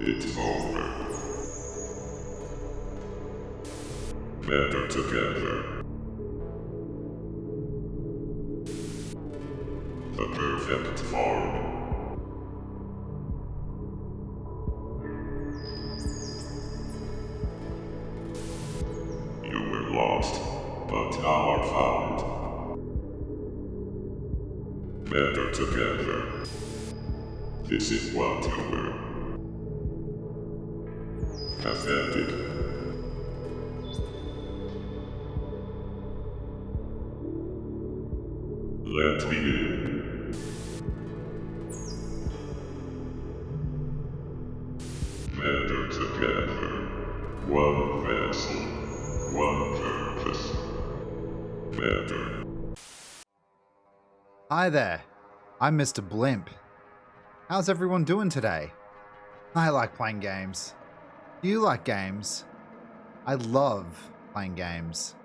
It's over. Better together. The perfect form. You were lost, but now are found. Better together. This is what you were. Pathetic. Let me in. Better together. One vessel. One purpose. Better. Hi there, I'm Mr. Blimp. How's everyone doing today? I like playing games. Do you like games? I love playing games.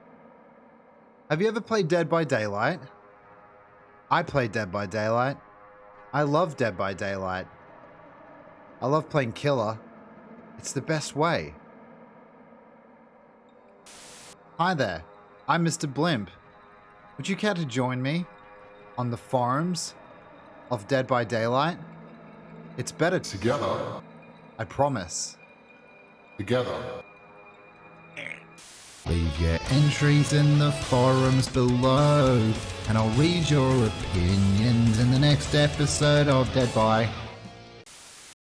Have you ever played Dead by Daylight? I played Dead by Daylight. I love Dead by Daylight. I love playing Killer. It's the best way. Hi there, I'm Mr. Blimp. Would you care to join me on the forums of Dead by Daylight? It's better Together. I promise. Together. Leave your entries in the forums below, and I'll read your opinions in the next episode of Dead by.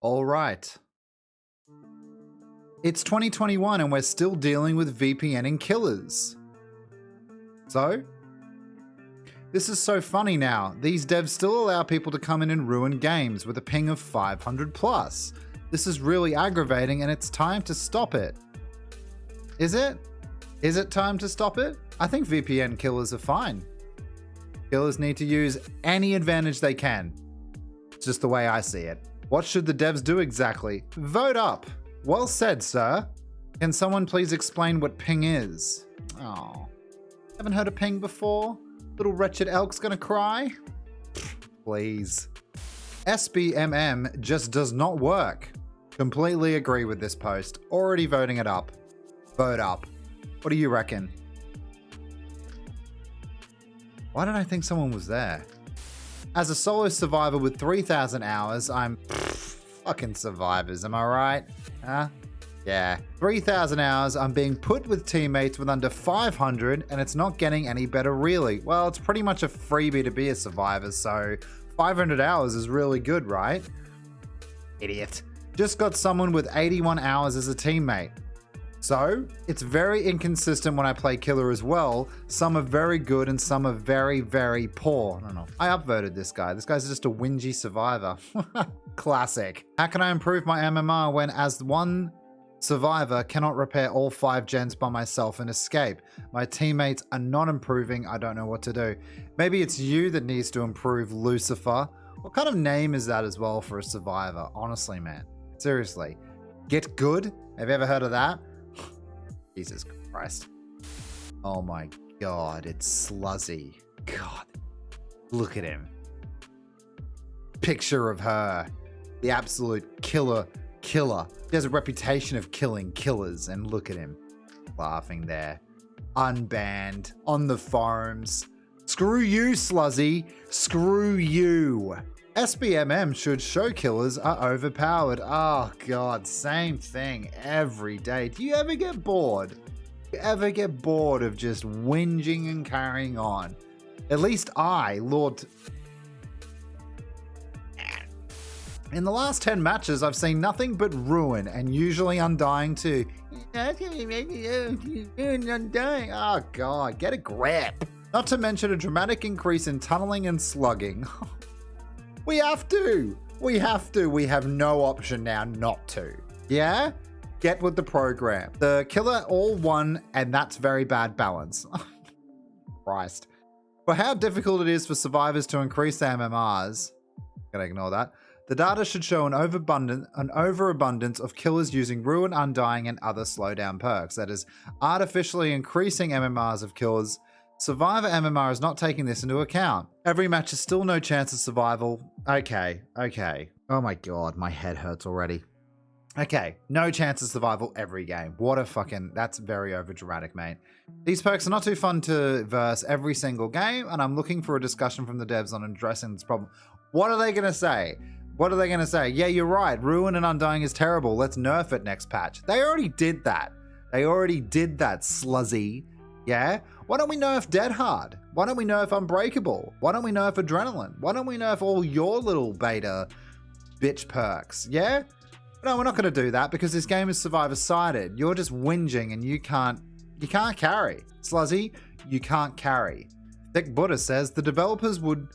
Alright. It's 2021 and we're still dealing with VPNing killers. So? This is so funny now. These devs still allow people to come in and ruin games with a ping of 500 plus. This is really aggravating and it's time to stop it. Is it? Is it time to stop it? I think VPN killers are fine. Killers need to use any advantage they can. It's just the way I see it. What should the devs do exactly? Vote up. Well said, sir. Can someone please explain what ping is? Oh, haven't heard of ping before? Little wretched elk's gonna cry? Please. SBMM just does not work. Completely agree with this post. Already voting it up. Vote up. What do you reckon? Why did I think someone was there? As a solo survivor with 3,000 hours, I'm fucking survivors, am I right? Huh? Yeah. 3,000 hours, I'm being put with teammates with under 500 and it's not getting any better really. Well, it's pretty much a freebie to be a survivor, so 500 hours is really good, right? Idiot. Just got someone with 81 hours as a teammate. So, it's very inconsistent when I play Killer as well. Some are very good and some are very, very poor. I don't know. I upvoted this guy. This guy's just a whingy survivor. Classic. How can I improve my MMR when as one survivor cannot repair all 5 gens by myself and escape? My teammates are not improving. I don't know what to do. Maybe it's you that needs to improve, Lucifer. What kind of name is that as well for a survivor? Honestly, man. Seriously. Get good? Have you ever heard of that? Jesus Christ. Oh my god, it's Sluzzy. God. Look at him. Picture of her. The absolute killer. He has a reputation of killing killers, and look at him. Laughing there. Unbanned. On the forums. Screw you, Sluzzy. Screw you. SBMM should show killers are overpowered. Oh god, same thing every day. Do you ever get bored? Do you ever get bored of just whinging and carrying on? At least I, Lord... In the last 10 matches, I've seen nothing but ruin and usually undying too. Undying. Oh god, get a grip. Not to mention a dramatic increase in tunneling and slugging. We have to. We have to. We have no option now not to. Yeah? Get with the program. The killer all won, and that's very bad balance. Christ. For how difficult it is for survivors to increase their MMRs, gotta ignore that, the data should show an overabundance of killers using Ruin, Undying, and other slowdown perks. That is, artificially increasing MMRs of killers. Survivor MMR is not taking this into account. Every match is still no chance of survival. Okay. Oh my god, my head hurts already. Okay, no chance of survival every game. What a fucking... That's very overdramatic, mate. These perks are not too fun to verse every single game, and I'm looking for a discussion from the devs on addressing this problem. What are they going to say? What are they going to say? Yeah, you're right. Ruin and Undying is terrible. Let's nerf it next patch. They already did that. They already did that, sluzzy. Yeah? Why don't we nerf Dead Hard? Why don't we nerf Unbreakable? Why don't we nerf Adrenaline? Why don't we nerf all your little beta bitch perks? Yeah? No, we're not going to do that because this game is survivor-sided. You're just whinging and you can't carry. Sluzzy, you can't carry. Thick Buddha says, the developers would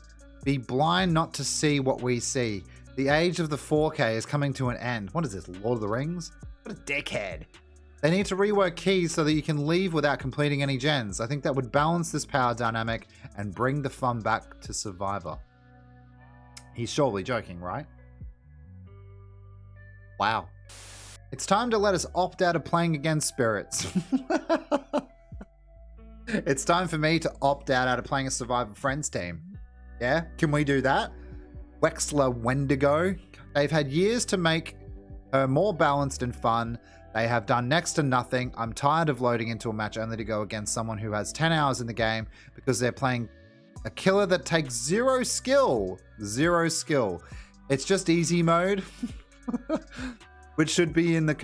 be blind not to see what we see. The age of the 4K is coming to an end. What is this, Lord of the Rings? What a dickhead. They need to rework keys so that you can leave without completing any gens. I think that would balance this power dynamic and bring the fun back to Survivor. He's surely joking, right? Wow. It's time to let us opt out of playing against spirits. It's time for me to opt out of playing a Survivor Friends team. Yeah? Can we do that? Wexler Wendigo. They've had years to make her more balanced and fun. They have done next to nothing. I'm tired of loading into a match only to go against someone who has 10 hours in the game because they're playing a killer that takes zero skill. Zero skill. It's just easy mode. which should not be in a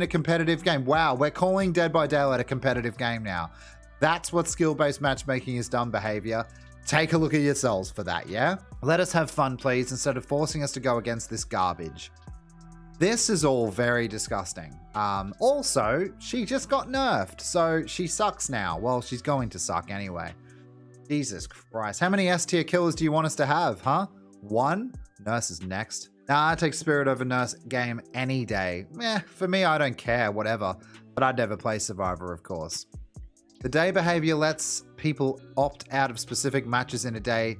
competitive game. Wow, we're calling Dead by Daylight a competitive game now. That's what skill-based matchmaking is, dumb behavior. Take a look at yourselves for that, yeah? Let us have fun, please, instead of forcing us to go against this garbage. This is all very disgusting. Also, she just got nerfed, so she sucks now. Well, she's going to suck anyway. Jesus Christ. How many S-tier killers do you want us to have, huh? 1? Nurse is next. Nah, I take Spirit over Nurse game any day. For me, I don't care, whatever. But I'd never play Survivor, of course. The day behavior lets people opt out of specific matches in a day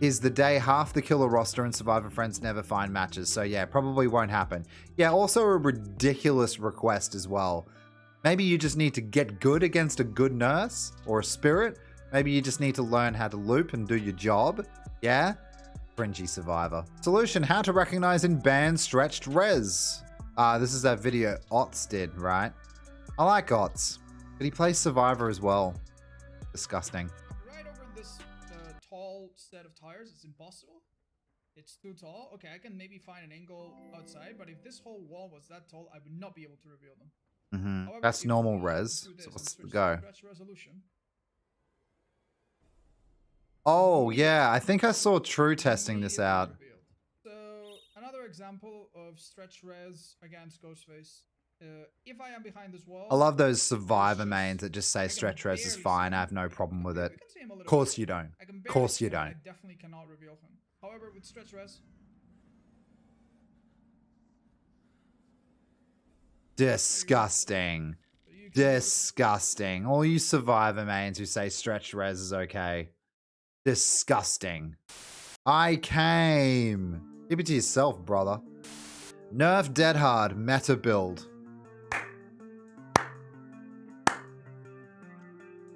is the day half the killer roster and Survivor Friends never find matches. So yeah, probably won't happen. Yeah, also a ridiculous request as well. Maybe you just need to get good against a good nurse or a spirit. Maybe you just need to learn how to loop and do your job. Yeah? Cringy Survivor. Solution, how to recognize and ban stretched res. This is that video Ots did, right? I like Ots, but he plays Survivor as well. Disgusting. Right over this tall set of tires, it's impossible. It's too tall. Okay, I can maybe find an angle outside, but if this whole wall was that tall, I would not be able to reveal them. However, that's normal res. So what's the go? Oh, yeah. I think I saw True testing this out. So, another example of stretch res against Ghostface. If I am behind this wall... I love those Survivor mains that just say stretch res is fine. I have no problem with it. Of course you don't. Of course you don't. I definitely cannot reveal him. However, with stretch res... Disgusting. Disgusting. All you Survivor mains who say stretch res is okay. Disgusting. I came. Keep it to yourself, brother. Nerf Dead Hard meta build.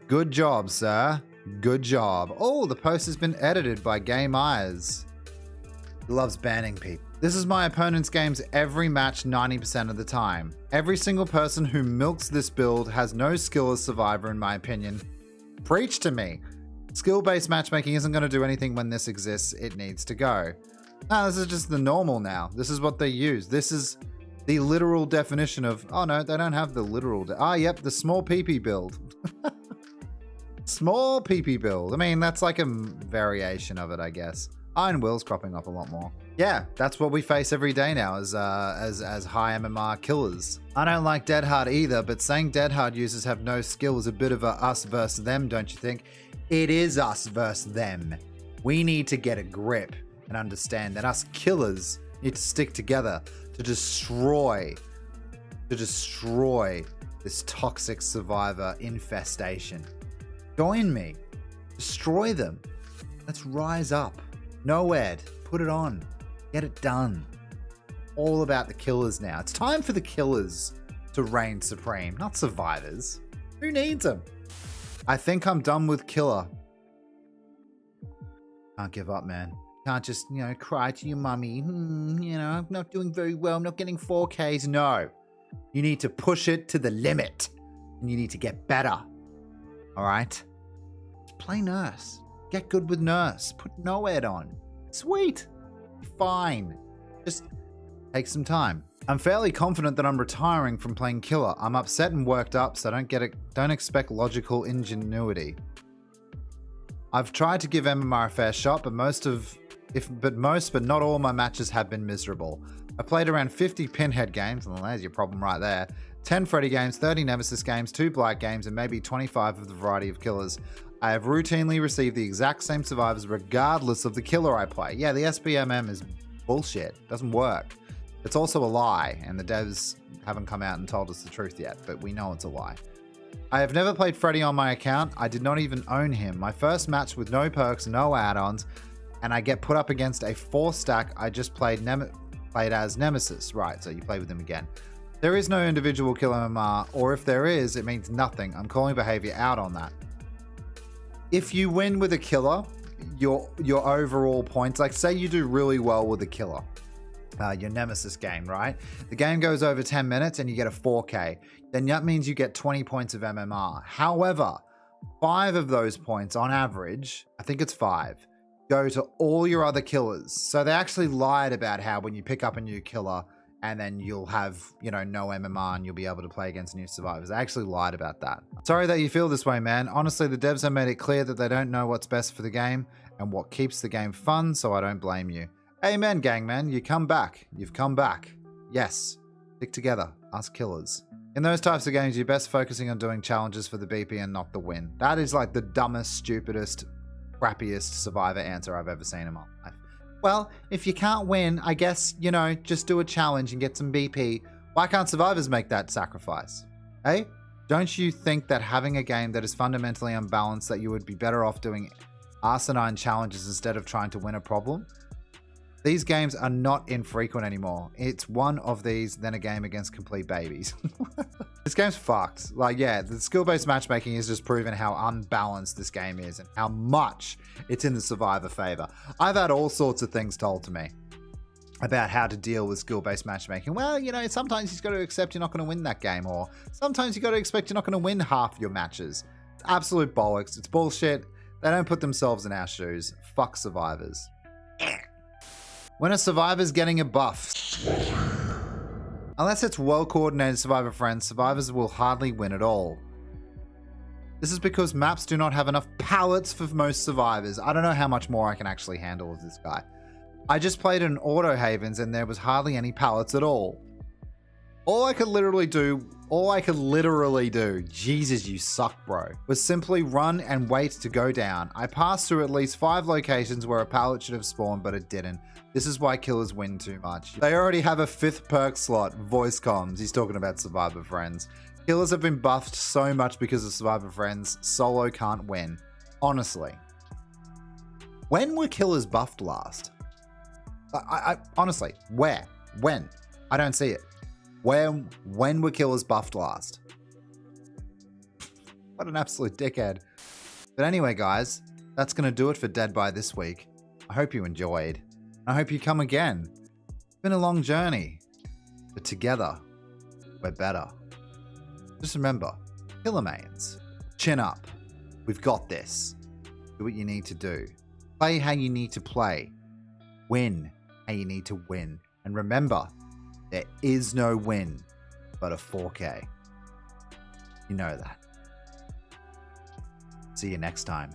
Good job, sir. Good job. Oh, the post has been edited by Game Eyes. He loves banning people. This is my opponent's games every match 90% of the time. Every single person who milks this build has no skill as Survivor in my opinion. Preach to me. Skill-based matchmaking isn't going to do anything when this exists. It needs to go. No, this is just the normal now. This is what they use. This is the literal definition of... Oh, no, they don't have the literal... yep, the small PP build. Small PP build. I mean, that's like a variation of it, I guess. Iron Will's cropping up a lot more. Yeah, that's what we face every day now as high MMR killers. I don't like Dead Hard either, but saying Dead Hard users have no skill is a bit of a us versus them, don't you think? It is us versus them. We need to get a grip and understand that us killers need to stick together to destroy this toxic Survivor infestation. Join me. Destroy them. Let's rise up. No ed. Put it on. Get it done. All about the killers now. It's time for the killers to reign supreme, not survivors. Who needs them? I think I'm done with killer. Can't give up, man. Can't just, cry to your mummy. I'm not doing very well. I'm not getting 4Ks. No. You need to push it to the limit. And you need to get better. All right? Just play nurse. Get good with nurse. Put NOED on. Sweet. Fine. Just take some time. I'm fairly confident that I'm retiring from playing killer. I'm upset and worked up, so don't expect logical ingenuity. I've tried to give MMR a fair shot, but most but not all my matches have been miserable. I played around 50 Pinhead games, and there's your problem right there. 10 Freddy games, 30 Nemesis games, 2 Black games, and maybe 25 of the variety of killers. I have routinely received the exact same survivors regardless of the killer I play. Yeah, the SBMM is bullshit. Doesn't work. It's also a lie, and the devs haven't come out and told us the truth yet, but we know it's a lie. I have never played Freddy on my account. I did not even own him. My first match with no perks, no add-ons, and I get put up against a 4-stack I just played as Nemesis. Right, so you play with him again. There is no individual kill MMR, or if there is, it means nothing. I'm calling behavior out on that. If you win with a killer, your overall points, like say you do really well with a killer, your Nemesis game, right? The game goes over 10 minutes and you get a 4K. Then that means you get 20 points of MMR. However, 5 of those points on average, I think it's 5, go to all your other killers. So they actually lied about how when you pick up a new killer and then you'll have, no MMR and you'll be able to play against new survivors. They actually lied about that. Sorry that you feel this way, man. Honestly, the devs have made it clear that they don't know what's best for the game and what keeps the game fun, so I don't blame you. Amen, gangman. You come back. You've come back. Yes. Stick together. Us killers. In those types of games, you're best focusing on doing challenges for the BP and not the win. That is like the dumbest, stupidest, crappiest survivor answer I've ever seen in my life. Well, if you can't win, I guess, just do a challenge and get some BP. Why can't survivors make that sacrifice? Hey? Don't you think that having a game that is fundamentally unbalanced, that you would be better off doing asinine challenges instead of trying to win a problem? These games are not infrequent anymore. It's one of these, then a game against complete babies. This game's fucked. Like, yeah, the skill-based matchmaking has just proven how unbalanced this game is and how much it's in the survivor favor. I've had all sorts of things told to me about how to deal with skill-based matchmaking. Well, sometimes you've got to accept you're not going to win that game, or sometimes you've got to expect you're not going to win half your matches. It's absolute bollocks. It's bullshit. They don't put themselves in our shoes. Fuck survivors. When a survivor's getting a buff. Unless it's well-coordinated survivor friends, survivors will hardly win at all. This is because maps do not have enough pallets for most survivors. I don't know how much more I can actually handle with this guy. I just played in Auto Havens and there was hardly any pallets at all. All I could literally do, Jesus, you suck, bro, was simply run and wait to go down. I passed through at least 5 locations where a pallet should have spawned, but it didn't. This is why killers win too much. They already have a 5th perk slot, voice comms. He's talking about survivor friends. Killers have been buffed so much because of survivor friends, solo can't win. Honestly. When were killers buffed last? I honestly, where? When? I don't see it. When were killers buffed last? What an absolute dickhead. But anyway, guys, that's going to do it for DEADBY this week. I hope you enjoyed. I hope you come again. It's been a long journey, but together, we're better. Just remember, killer mains, chin up. We've got this. Do what you need to do. Play how you need to play. Win how you need to win. And remember, there is no win but a 4K. You know that. See you next time.